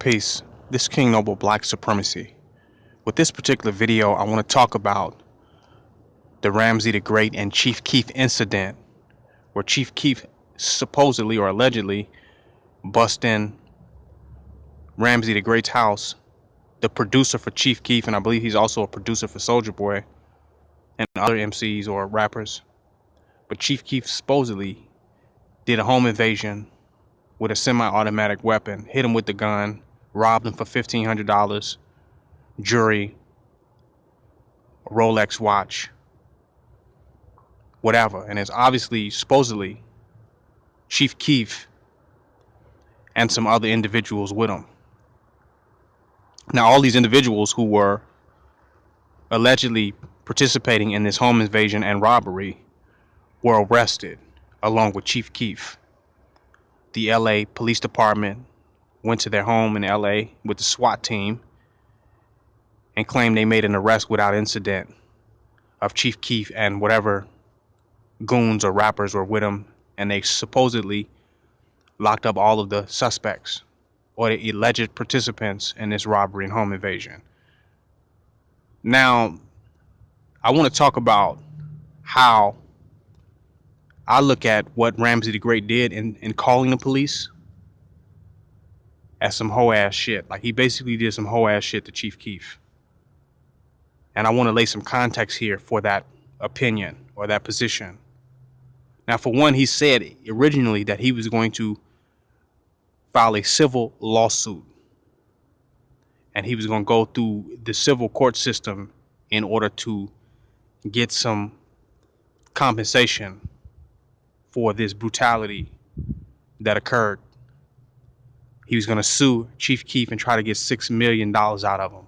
Peace. This is King Noble Black Supremacy. With this particular video, I want to talk about the Ramsey the Great and Chief Keef incident, where Chief Keef supposedly or allegedly bust in Ramsey the Great's house, the producer for Chief Keef, and I believe he's also a producer for Soulja Boy and other MCs or rappers. But Chief Keef supposedly did a home invasion with a semi-automatic weapon, hit him with the gun, robbed him for $1,500, jewelry, Rolex watch, whatever. And it's obviously, supposedly, Chief Keef and some other individuals with him. Now, all these individuals who were allegedly participating in this home invasion and robbery were arrested along with Chief Keef. The LA Police Department went to their home in LA with the SWAT team and claimed they made an arrest without incident of Chief Keef and whatever goons or rappers were with him, and they supposedly locked up all of the suspects or the alleged participants in this robbery and home invasion. Now, I want to talk about how I look at what Ramsey the Great did in calling the police as some hoe-ass shit. Like, he basically did some hoe-ass shit to Chief Keef. And I want to lay some context here for that opinion or that position. Now, for one, he said originally that he was going to file a civil lawsuit. And he was going to go through the civil court system in order to get some compensation for this brutality that occurred. He was going to sue Chief Keef and try to get $6 million out of him.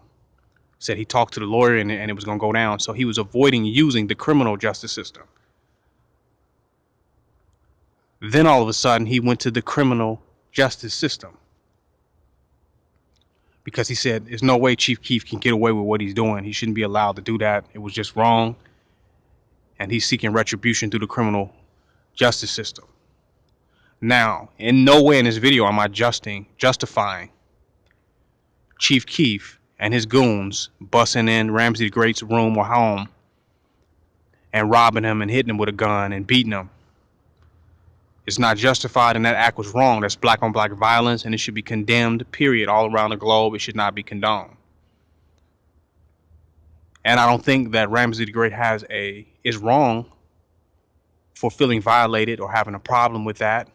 Said he talked to the lawyer and it was going to go down. So he was avoiding using the criminal justice system. Then all of a sudden he went to the criminal justice system because he said there's no way Chief Keef can get away with what he's doing. He shouldn't be allowed to do that. It was just wrong. And he's seeking retribution through the criminal justice system. Now, in no way in this video am I justifying Chief Keef and his goons busting in Ramsey the Great's room or home and robbing him and hitting him with a gun and beating him. It's not justified, and that act was wrong. That's black on black violence, and it should be condemned, period, all around the globe. It should not be condoned. And I don't think that Ramsey the Great is wrong for feeling violated or having a problem with that,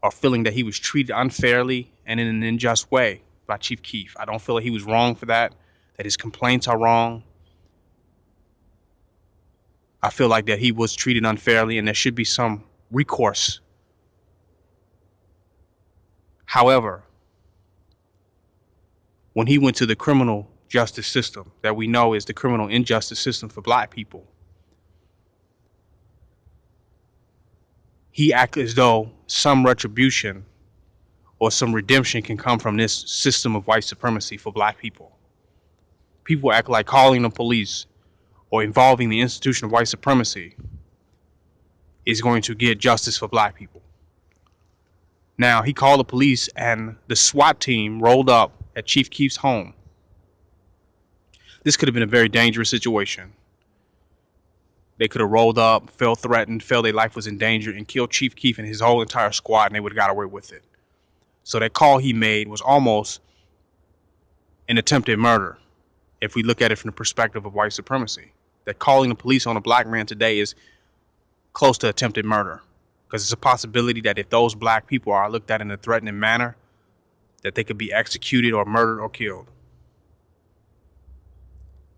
or feeling that he was treated unfairly and in an unjust way by Chief Keef. I don't feel like he was wrong for that his complaints are wrong. I feel like that he was treated unfairly and there should be some recourse. However, when he went to the criminal justice system that we know is the criminal injustice system for black people, he acted as though some retribution or some redemption can come from this system of white supremacy for black people. People act like calling the police or involving the institution of white supremacy is going to get justice for black people. Now, he called the police and the SWAT team rolled up at Chief Keef's home. This could have been a very dangerous situation. They could have rolled up, felt threatened, felt their life was in danger, and killed Chief Keef and his whole entire squad, and they would have got away with it. So that call he made was almost an attempted murder, if we look at it from the perspective of white supremacy. That calling the police on a black man today is close to attempted murder, because it's a possibility that if those black people are looked at in a threatening manner, that they could be executed or murdered or killed.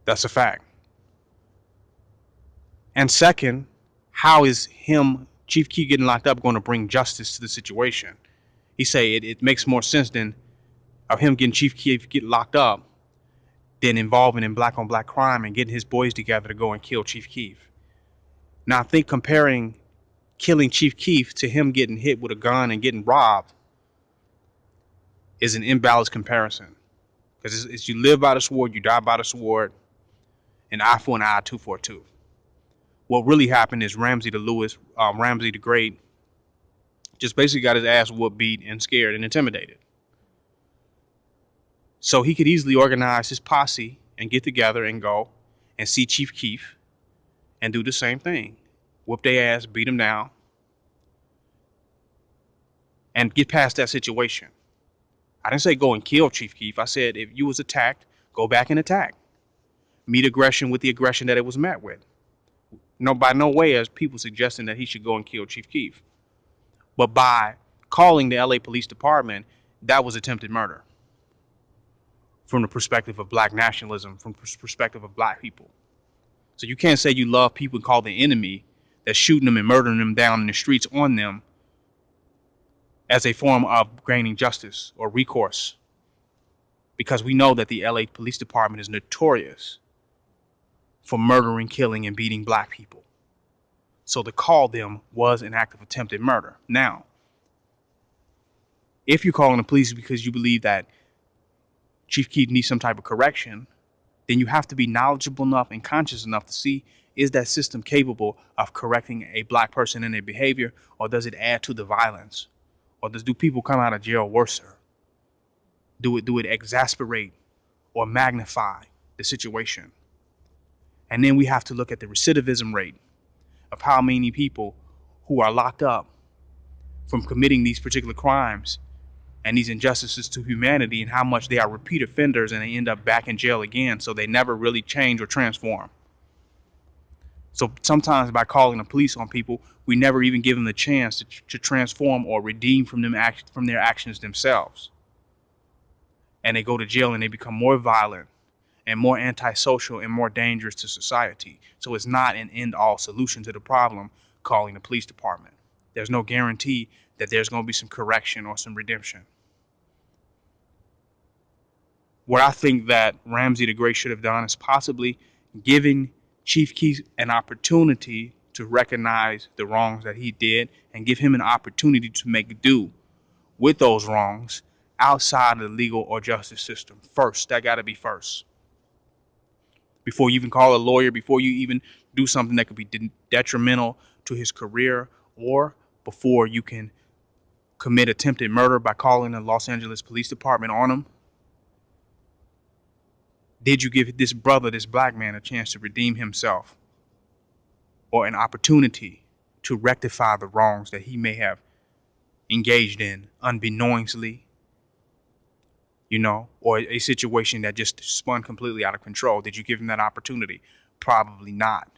That's a fact. And second, how is Chief Keef getting locked up, going to bring justice to the situation? He say it makes more sense of him getting Chief Keef get locked up than involving in black on black crime and getting his boys together to go and kill Chief Keef. Now, I think comparing killing Chief Keef to him getting hit with a gun and getting robbed is an imbalanced comparison. Because it's you live by the sword, you die by the sword, an eye for an eye, tooth for a tooth. What really happened is Ramsey the Great just basically got his ass whooped, beat, and scared and intimidated. So he could easily organize his posse and get together and go and see Chief Keef and do the same thing. Whoop their ass, beat them down, and get past that situation. I didn't say go and kill Chief Keef. I said if you was attacked, go back and attack. Meet aggression with the aggression that it was met with. No, by no way is people suggesting that he should go and kill Chief Keef. But by calling the LA Police Department, that was attempted murder from the perspective of black nationalism, from the perspective of black people. So you can't say you love people and call the enemy that's shooting them and murdering them down in the streets on them as a form of gaining justice or recourse. Because we know that the LA Police Department is notorious for murdering, killing, and beating black people. So to call them was an act of attempted murder. Now, if you're calling the police because you believe that Chief Keef needs some type of correction, then you have to be knowledgeable enough and conscious enough to see, is that system capable of correcting a black person in their behavior, or does it add to the violence? Or do people come out of jail worse? Do it exasperate or magnify the situation? And then we have to look at the recidivism rate of how many people who are locked up from committing these particular crimes and these injustices to humanity, and how much they are repeat offenders and they end up back in jail again, so they never really change or transform. So sometimes by calling the police on people, we never even give them the chance to transform or redeem from their actions themselves. And they go to jail and they become more violent and more antisocial and more dangerous to society. So it's not an end-all solution to the problem, calling the police department. There's no guarantee that there's going to be some correction or some redemption. What I think that Ramsey the Great should have done is possibly giving Chief Keef an opportunity to recognize the wrongs that he did and give him an opportunity to make do with those wrongs outside of the legal or justice system. First, that got to be first. Before you even call a lawyer, before you even do something that could be detrimental to his career, or before you can commit attempted murder by calling the Los Angeles Police Department on him, did you give this brother, this black man, a chance to redeem himself, or an opportunity to rectify the wrongs that he may have engaged in unbeknownstly, or a situation that just spun completely out of control? Did you give him that opportunity? Probably not.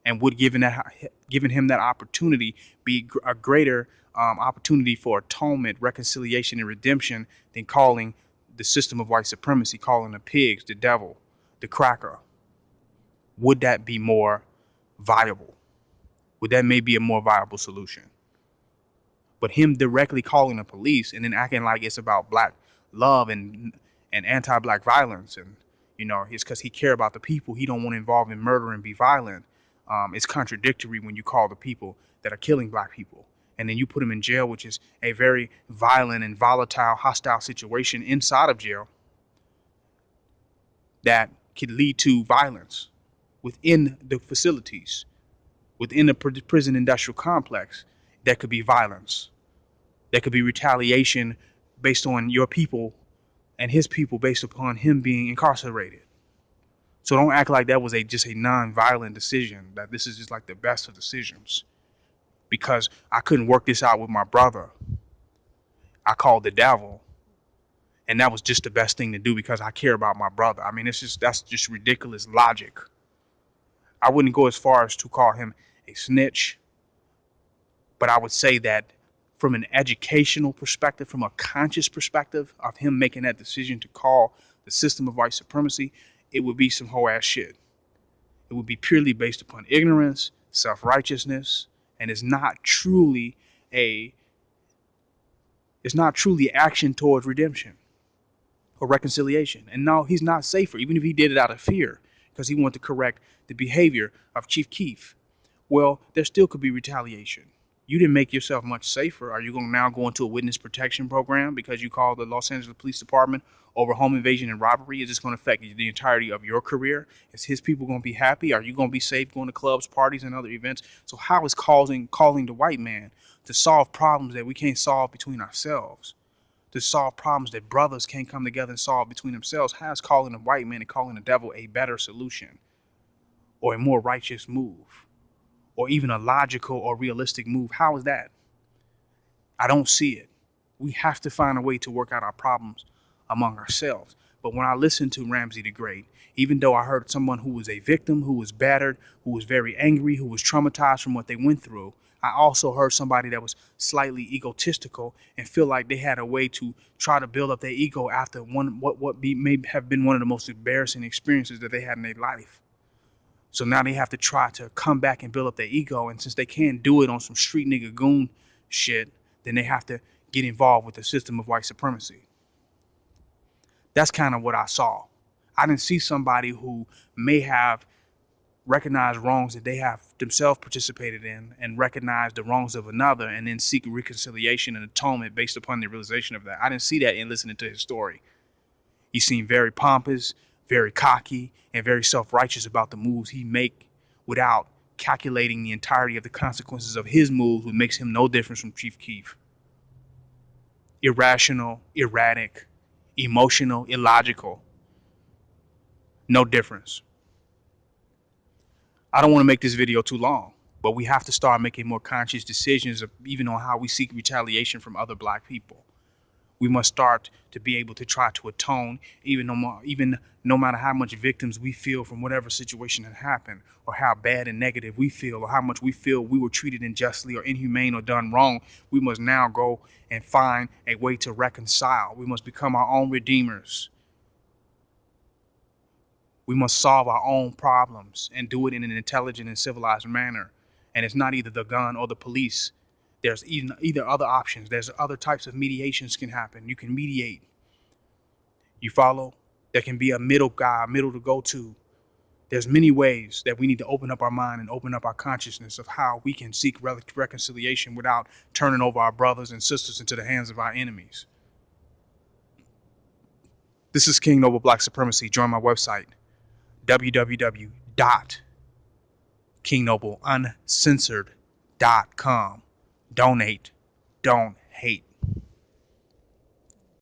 And would giving him that opportunity be a greater opportunity for atonement, reconciliation, and redemption than calling the system of white supremacy, calling the pigs, the devil, the cracker? Would that be more viable? Would that may be a more viable solution? But him directly calling the police and then acting like it's about black love and anti-black violence, and it's because he care about the people, he don't want to involve in murder and be violent. It's contradictory when you call the people that are killing black people and then you put them in jail, which is a very violent and volatile, hostile situation inside of jail that could lead to violence within the facilities, within the prison industrial complex. That could be violence. That could be retaliation based on your people and his people based upon him being incarcerated. So don't act like that was just a non-violent decision, that this is just like the best of decisions. Because I couldn't work this out with my brother, I called the devil, and that was just the best thing to do because I care about my brother. I mean, that's just ridiculous logic. I wouldn't go as far as to call him a snitch, but I would say that from an educational perspective, from a conscious perspective of him making that decision to call the system of white supremacy, it would be some whole ass shit. It would be purely based upon ignorance, self-righteousness, and it's not truly action towards redemption or reconciliation. And no, he's not safer, even if he did it out of fear, because he wanted to correct the behavior of Chief Keef. Well, there still could be retaliation. You didn't make yourself much safer. Are you going to now go into a witness protection program because you called the Los Angeles Police Department over home invasion and robbery? Is this going to affect the entirety of your career? Is his people going to be happy? Are you going to be safe going to clubs, parties, and other events? So how is calling the white man to solve problems that we can't solve between ourselves? to solve problems that brothers can't come together and solve between themselves, how is calling a white man and calling the devil a better solution or a more righteous move or even a logical or realistic move? How is that? I don't see it. We have to find a way to work out our problems among ourselves. But when I listened to Ramsey the Great, even though I heard someone who was a victim, who was battered, who was very angry, who was traumatized from what they went through, I also heard somebody that was slightly egotistical and feel like they had a way to try to build up their ego after may have been one of the most embarrassing experiences that they had in their life. So now they have to try to come back and build up their ego. And since they can't do it on some street nigga goon shit, then they have to get involved with the system of white supremacy. That's kind of what I saw. I didn't see somebody who may have recognized wrongs that they have themselves participated in and recognize the wrongs of another and then seek reconciliation and atonement based upon the realization of that. I didn't see that in listening to his story. He seemed very pompous, very cocky, and very self-righteous about the moves he make without calculating the entirety of the consequences of his moves, which makes him no different from Chief Keef. Irrational, erratic, emotional, illogical. No difference. I don't want to make this video too long, but we have to start making more conscious decisions of even on how we seek retaliation from other black people. We must start to be able to try to atone, even no matter how much victims we feel from whatever situation had happened, or how bad and negative we feel, or how much we feel we were treated unjustly or inhumane or done wrong. We must now go and find a way to reconcile. We must become our own redeemers. We must solve our own problems and do it in an intelligent and civilized manner. And it's not either the gun or the police. There's either other options. There's other types of mediations can happen. You can mediate. You follow? There can be a middle guy, a middle to go to. There's many ways that we need to open up our mind and open up our consciousness of how we can seek reconciliation without turning over our brothers and sisters into the hands of our enemies. This is King Noble Black Supremacy. Join my website, www.kingnobleuncensored.com. Donate, don't hate.